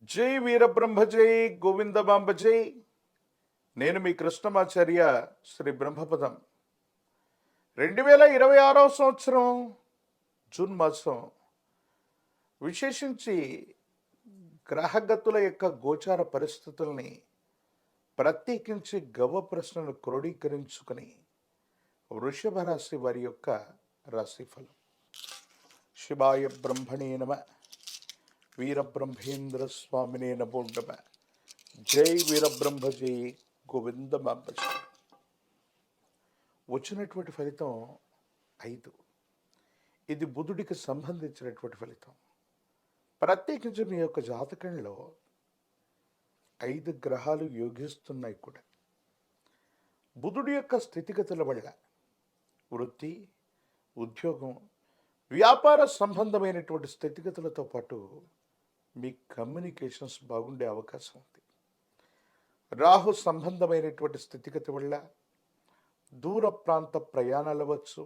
జై వీరబ్రహ్మ జై గోవిందమాంబ జై. నేను మీ కృష్ణమాచార్య శ్రీ బ్రహ్మపదం. 2026 సంవత్సరం జూన్ మాసం విశేషించి గ్రహగతుల యొక్క గోచార పరిస్థితుల్ని ప్రత్యేకించి గవ్వ ప్రశ్నలు క్రోడీకరించుకుని వృషభ రాశి వారి యొక్క రాశిఫలం. శివాయ బ్రహ్మణే నమ, వీరబ్రహ్మేంద్ర స్వామినే నమో నమ. జై వీరబ్రహ్మ జై గోవిందమాంబ జై. వచ్చినటువంటి ఫలితం 5. ఇది బుధుడికి సంబంధించినటువంటి ఫలితం. ప్రత్యేకించి మీ యొక్క జాతకంలో 5 గ్రహాలు యోగిస్తున్నాయి కూడా. బుధుడి యొక్క స్థితిగతుల వల్ల వృత్తి, ఉద్యోగం, వ్యాపార సంబంధమైనటువంటి స్థితిగతులతో పాటు మీ కమ్యూనికేషన్స్ బాగుండే అవకాశం ఉంది. రాహు సంబంధమైనటువంటి స్థితిగతి వల్ల దూర ప్రాంత ప్రయాణాలు అవ్వచ్చు.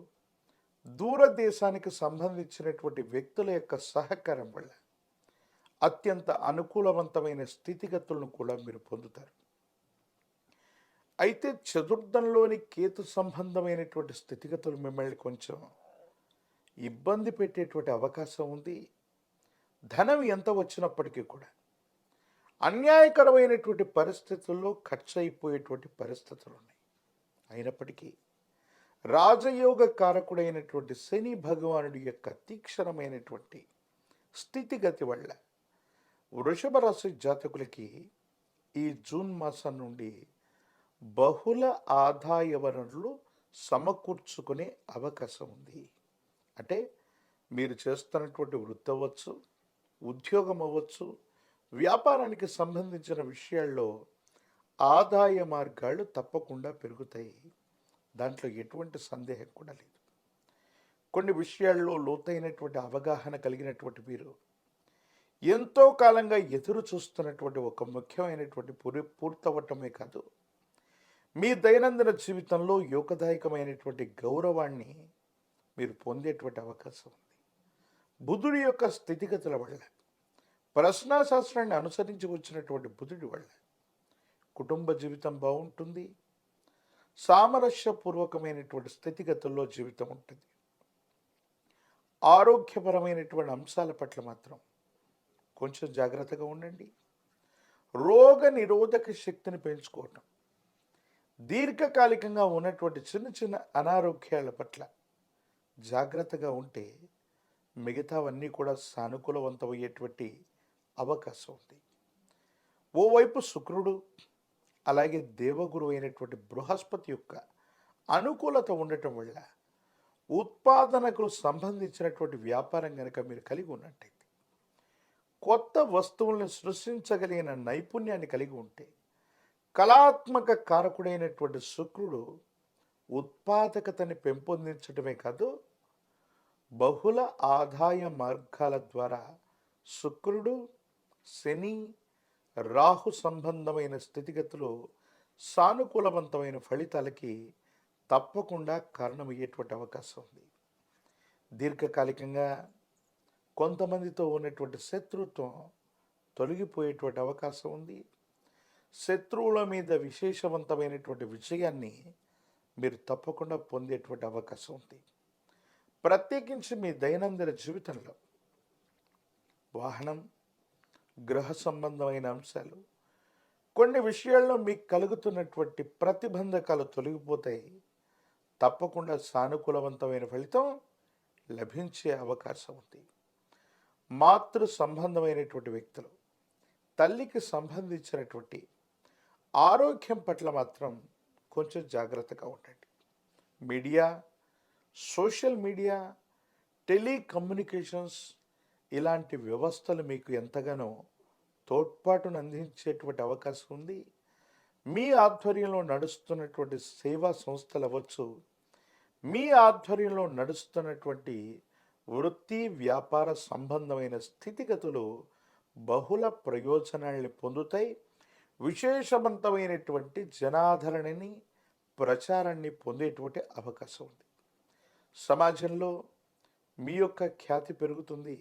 దూరదేశానికి సంబంధించినటువంటి వ్యక్తుల యొక్క సహకారం వల్ల అత్యంత అనుకూలవంతమైన స్థితిగతులను కూడా మీరు పొందుతారు. అయితే చతుర్థంలోని కేతు సంబంధమైనటువంటి స్థితిగతులు మిమ్మల్ని కొంచెం ఇబ్బంది పెట్టేటువంటి అవకాశం ఉంది. ధనం ఎంత వచ్చినప్పటికీ కూడా అన్యాయకరమైనటువంటి పరిస్థితుల్లో ఖర్చు అయిపోయేటువంటి పరిస్థితులు ఉన్నాయి. అయినప్పటికీ రాజయోగ కారకుడైనటువంటి శని భగవానుడి యొక్క తీక్షణమైనటువంటి స్థితిగతి వల్ల వృషభ రాశి జాతకులకి ఈ జూన్ మాసం నుండి బహుళ ఆదాయ వనరులు సమకూర్చుకునే అవకాశం ఉంది. అంటే మీరు చేస్తున్నటువంటి వృత్తి అవ్వచ్చు, ఉద్యోగం అవ్వచ్చు, వ్యాపారానికి సంబంధించిన విషయాల్లో ఆదాయ మార్గాలు తప్పకుండా పెరుగుతాయి. దాంట్లో ఎటువంటి సందేహం కూడా లేదు. కొన్ని విషయాల్లో లోతైనటువంటి అవగాహన కలిగినటువంటి మీరు ఎంతో కాలంగా ఎదురు చూస్తున్నటువంటి ఒక ముఖ్యమైనటువంటి పూర్తవటమే కాదు, మీ దైనందిన జీవితంలో యోగదాయకమైనటువంటి గౌరవాన్ని మీరు పొందేటువంటి అవకాశం ఉంది. బుధుడి యొక్క స్థితిగతుల వల్ల, ప్రశ్నాశాస్త్రాన్ని అనుసరించి వచ్చినటువంటి బుధుడి వల్ల కుటుంబ జీవితం బాగుంటుంది. సామరస్యపూర్వకమైనటువంటి స్థితిగతుల్లో జీవితం ఉంటుంది. ఆరోగ్యపరమైనటువంటి అంశాల పట్ల మాత్రం కొంచెం జాగ్రత్తగా ఉండండి. రోగ నిరోధక శక్తిని పెంచుకోవటం, దీర్ఘకాలికంగా ఉన్నటువంటి చిన్న చిన్న అనారోగ్యాల పట్ల జాగ్రత్తగా ఉంటే మిగతావన్నీ కూడా సానుకూలవంతమయ్యేటువంటి అవకాశం ఉంది. ఓవైపు శుక్రుడు, అలాగే దేవగురు అయినటువంటి బృహస్పతి యొక్క అనుకూలత ఉండటం వల్ల ఉత్పాదనకు సంబంధించినటువంటి వ్యాపారం కనుక మీరు కలిగి ఉన్నట్టయితే, కొత్త వస్తువులను సృష్టించగలిగిన నైపుణ్యాన్ని కలిగి ఉంటే, కళాత్మక కారకుడైనటువంటి శుక్రుడు ఉత్పాదకతని పెంపొందించడమే కాదు, బహుళ ఆదాయ మార్గాల ద్వారా శుక్రుడు, శని, రాహు సంబంధమైన స్థితిగతులు సానుకూలవంతమైన ఫలితాలకి తప్పకుండా కారణమయ్యేటువంటి అవకాశం ఉంది. దీర్ఘకాలికంగా కొంతమందితో ఉన్నటువంటి శత్రుత్వం తొలగిపోయేటువంటి అవకాశం ఉంది. శత్రువుల మీద విశేషవంతమైనటువంటి విజయాన్ని మీరు తప్పకుండా పొందేటువంటి అవకాశం ఉంది. ప్రత్యేకించి మీ దైనందిన జీవితంలో వాహనం, గృహ సంబంధమైన అంశాలు, కొన్ని విషయాల్లో మీకు కలుగుతున్నటువంటి ప్రతిబంధకాలు తొలగిపోతాయి. తప్పకుండా సానుకూలవంతమైన ఫలితం లభించే అవకాశం ఉంది. మాతృ సంబంధమైనటువంటి వ్యక్తులు, తల్లికి సంబంధించినటువంటి ఆరోగ్యం పట్ల మాత్రం కొంచెం జాగ్రత్తగా ఉండండి. మీడియా, సోషల్ మీడియా, టెలికమ్యూనికేషన్స్ ఇలాంటి వ్యవస్థలు మీకు ఎంతగానో తోడ్పాటును అందించేటువంటి అవకాశం ఉంది. మీ ఆధ్వర్యంలో నడుస్తున్నటువంటి సేవా సంస్థలు అవ్వచ్చు, మీ ఆధ్వర్యంలో నడుస్తున్నటువంటి వృత్తి వ్యాపార సంబంధమైన స్థితిగతులు బహుళ ప్రయోజనాల్ని పొందుతాయి. విశేషవంతమైనటువంటి జనాదరణని, ప్రచారాన్ని పొందేటువంటి అవకాశం ఉంది. సమాజంలో మీ యొక్క ఖ్యాతి పెరుగుతుంది.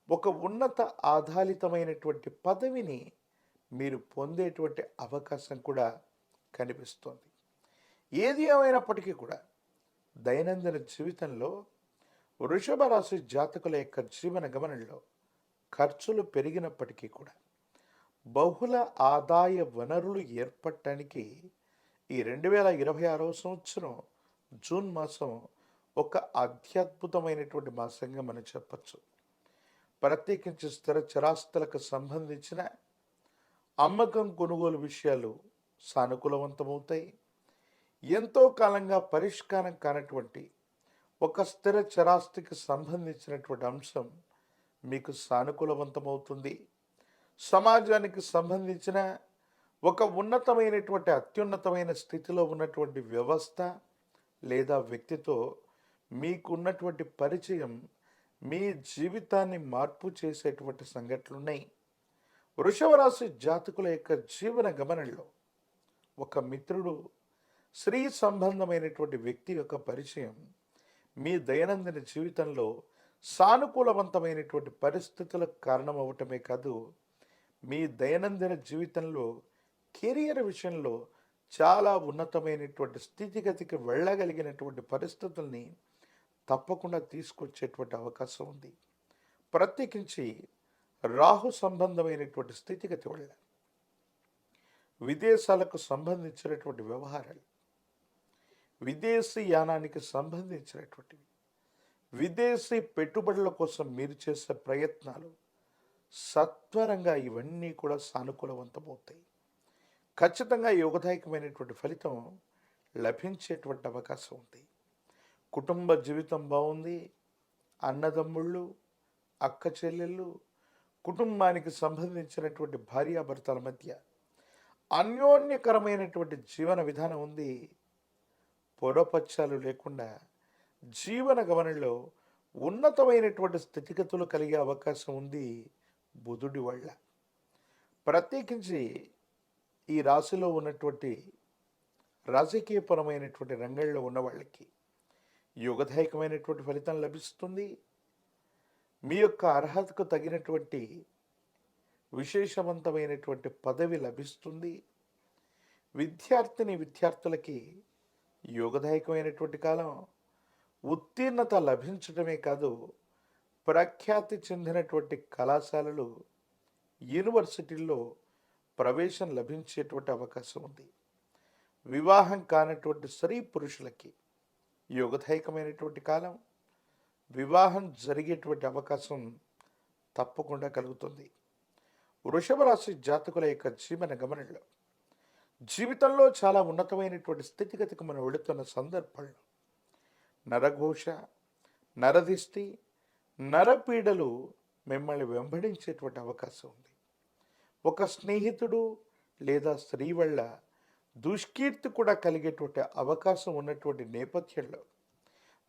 ఒక ఉన్నత ఆధారితమైనటువంటి పదవిని మీరు పొందేటువంటి అవకాశం కూడా కనిపిస్తోంది. ఏది ఏమైనప్పటికీ కూడా దైనందిన జీవితంలో వృషభ రాశి జాతకుల యొక్క జీవన గమనంలో ఖర్చులు పెరిగినప్పటికీ కూడా బహుళ ఆదాయ వనరులు ఏర్పడటానికి ఈ 2026వ సంవత్సరం జూన్ మాసం ఒక అత్యద్భుతమైనటువంటి మాసంగా మనం చెప్పచ్చు. ప్రత్యేకించి స్థిర చరాస్తులకు సంబంధించిన అమ్మకం కొనుగోలు విషయాలు సానుకూలవంతమవుతాయి. ఎంతో కాలంగా పరిష్కారం కానటువంటి ఒక స్థిర చరాస్తికి సంబంధించినటువంటి అంశం మీకు సానుకూలవంతమవుతుంది. సమాజానికి సంబంధించిన ఒక ఉన్నతమైనటువంటి అత్యున్నతమైన స్థితిలో ఉన్నటువంటి వ్యవస్థ లేదా వ్యక్తితో మీకున్నటువంటి పరిచయం మీ జీవితాన్ని మార్పు చేసేటువంటి సంఘటనలు ఉన్నాయి. వృషభ రాశి జాతకుల యొక్క జీవన గమనంలో ఒక మిత్రుడు, స్త్రీ సంబంధమైనటువంటి వ్యక్తి యొక్క పరిచయం మీ దైనందిన జీవితంలో సానుకూలవంతమైనటువంటి పరిస్థితులకు కారణమవటమే కాదు, మీ దైనందిన జీవితంలో కెరియర్ విషయంలో చాలా ఉన్నతమైనటువంటి స్థితిగతికి వెళ్ళగలిగినటువంటి పరిస్థితుల్ని తప్పకుండా తీసుకొచ్చేటువంటి అవకాశం ఉంది. ప్రత్యేకించి రాహు సంబంధమైనటువంటి స్థితిగతి వల్ల విదేశాలకు సంబంధించినటువంటి వ్యవహారాలు, విదేశీ యానానికి సంబంధించినటువంటివి, విదేశీ పెట్టుబడుల కోసం మీరు చేసే ప్రయత్నాలు సత్వరంగా ఇవన్నీ కూడా సానుకూలవంతమవుతాయి. ఖచ్చితంగా యోగదాయకమైనటువంటి ఫలితం లభించేటువంటి అవకాశం ఉంది. కుటుంబ జీవితం బాగుంది. అన్నదమ్ముళ్ళు, అక్క చెల్లెళ్ళు, కుటుంబానికి సంబంధించినటువంటి భార్యాభర్తల మధ్య అన్యోన్యకరమైనటువంటి జీవన విధానం ఉంది. పొరపచ్చాలు లేకుండా జీవన గమనంలో ఉన్నతమైనటువంటి స్థితిగతులు కలిగే అవకాశం ఉంది బుధుడి వల్ల. ప్రత్యేకించి ఈ రాశిలో ఉన్నటువంటి రాజకీయపరమైనటువంటి రంగంలో ఉన్న వాళ్ళకి యోగదాయకమైనటువంటి ఫలితం లభిస్తుంది. మీ యొక్క అర్హతకు తగినటువంటి విశేషవంతమైనటువంటి పదవి లభిస్తుంది. విద్యార్థులకి యోగదాయకమైనటువంటి కాలం. ఉత్తీర్ణత లభించడమే కాదు, ప్రఖ్యాతి చెందినటువంటి కళాశాలలు, యూనివర్సిటీల్లో ప్రవేశం లభించేటువంటి అవకాశం ఉంది. వివాహం కానటువంటి స్త్రీ పురుషులకి యోగదాయకమైనటువంటి కాలం. వివాహం జరిగేటువంటి అవకాశం తప్పకుండా కలుగుతుంది. వృషభ రాశి జాతకుల యొక్క జీవన గమనంలో జీవితంలో చాలా ఉన్నతమైనటువంటి స్థితిగతికి మనం వెళుతున్న సందర్భంలో నరఘోష, నరదిష్టి, నరపీడలు మిమ్మల్ని వెంబడించేటువంటి అవకాశం ఉంది. ఒక స్నేహితుడు లేదా స్త్రీ వల్ల దుష్కీర్తి కూడా కలిగేటువంటి అవకాశం ఉన్నటువంటి నేపథ్యంలో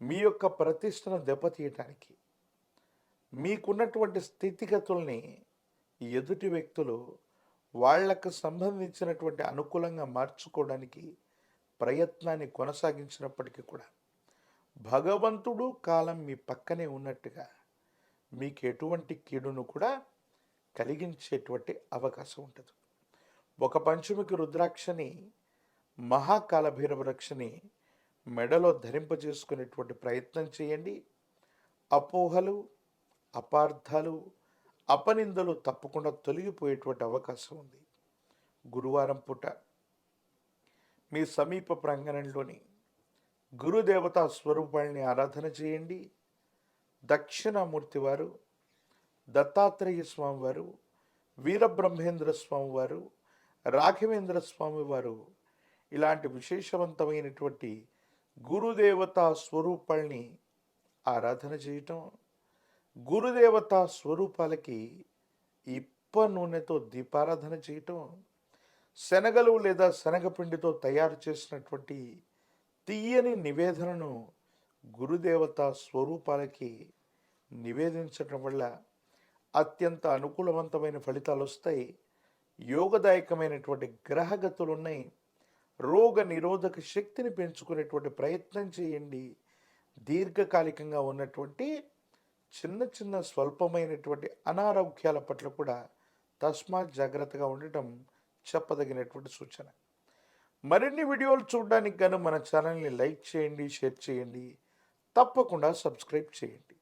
మీ యొక్క ప్రతిష్టను దెబ్బతీయటానికి, మీకున్నటువంటి స్థితిగతుల్ని ఎదుటి వ్యక్తులు వాళ్లకు సంబంధించినటువంటి అనుకూలంగా మార్చుకోవడానికి ప్రయత్నాన్ని కొనసాగించినప్పటికీ కూడా భగవంతుడు కాలం మీ పక్కనే ఉన్నట్టుగా మీకు ఎటువంటి కీడును కూడా కలిగించేటువంటి అవకాశం ఉంటుంది. ఒక పంచముఖి రుద్రాక్షని, మహాకాలభైరవ రక్షని మెడలో ధరింపజేసుకునేటువంటి ప్రయత్నం చేయండి. అపోహలు, అపార్థాలు, అపనిందలు తప్పకుండా తొలగిపోయేటువంటి అవకాశం ఉంది. గురువారం పూట మీ సమీప ప్రాంగణంలోని గురుదేవతా స్వరూపాన్ని ఆరాధన చేయండి. దక్షిణామూర్తి వారు, దత్తాత్రేయ స్వామి వారు, వీరబ్రహ్మేంద్ర స్వామి వారు, రాఘవేంద్ర స్వామి వారు ఇలాంటి విశేషవంతమైనటువంటి గురుదేవతా స్వరూపాల్ని ఆరాధన చేయటం, గురుదేవతా స్వరూపాలకి ఇప్ప నూనెతో దీపారాధన చేయటం, శనగలు లేదా శనగపిండితో తయారు చేసినటువంటి తీయని నివేదనను గురుదేవతా స్వరూపాలకి నివేదించటం వల్ల అత్యంత అనుకూలవంతమైన ఫలితాలు వస్తాయి. యోగదాయకమైనటువంటి గ్రహగతులు ఉన్నాయి. రోగ నిరోధక శక్తిని పెంచుకునేటువంటి ప్రయత్నం చేయండి. దీర్ఘకాలికంగా ఉన్నటువంటి చిన్న చిన్న స్వల్పమైనటువంటి అనారోగ్యాల పట్ల కూడా తస్మాత్ జాగ్రత్తగా ఉండటం చెప్పదగినటువంటి సూచన. మరిన్ని వీడియోలు చూడడానికి గాను మన ఛానల్ని లైక్ చేయండి, షేర్ చేయండి, తప్పకుండా సబ్స్క్రైబ్ చేయండి.